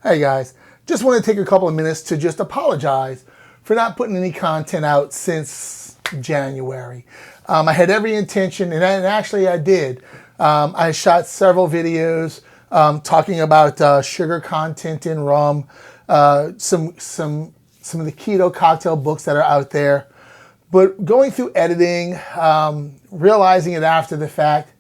Hey guys, just want to take a couple of minutes to just apologize for not putting any content out since January. I had every intention, and actually I did. I shot several videos talking about sugar content in rum, some of the keto cocktail books that are out there. But going through editing, realizing it after the fact,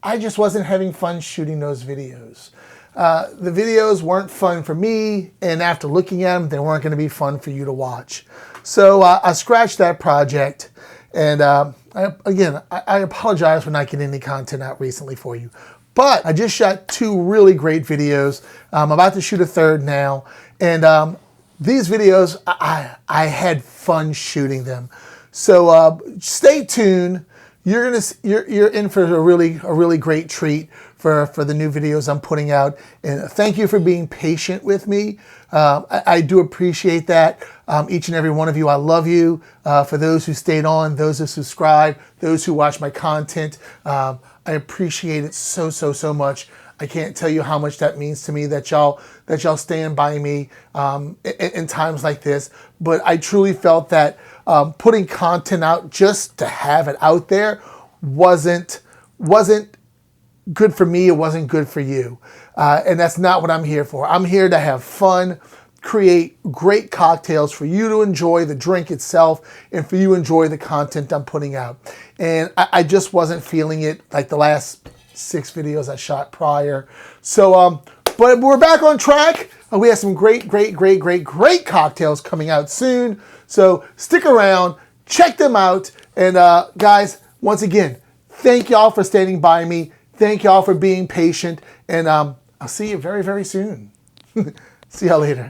I just wasn't having fun shooting those videos. The videos weren't fun for me, and after looking at them, they weren't going to be fun for you to watch. So I scratched that project, and I apologize for not getting any content out recently for you. But I just shot 2 really great videos. I'm about to shoot a 3rd now, and these videos, I had fun shooting them. So stay tuned. You're in for a really great treat for the new videos I'm putting out. And thank you for being patient with me. I do appreciate that. Each and every one of you, I love you. For those who stayed on, those who subscribe, those who watch my content, I appreciate it so much. I can't tell you how much that means to me that y'all stand by me in times like this. But I truly felt that putting content out just to have it out there wasn't good for me. It wasn't good for you, and that's not what I'm here for. I'm here to have fun, create great cocktails for you to enjoy the drink itself, and for you to enjoy the content I'm putting out. And I just wasn't feeling it like the last 6 videos I shot prior. So, but we're back on track. We have some great cocktails coming out soon. So stick around, check them out. And guys, once again, thank y'all for standing by me. Thank y'all for being patient. And I'll see you very soon. See y'all later.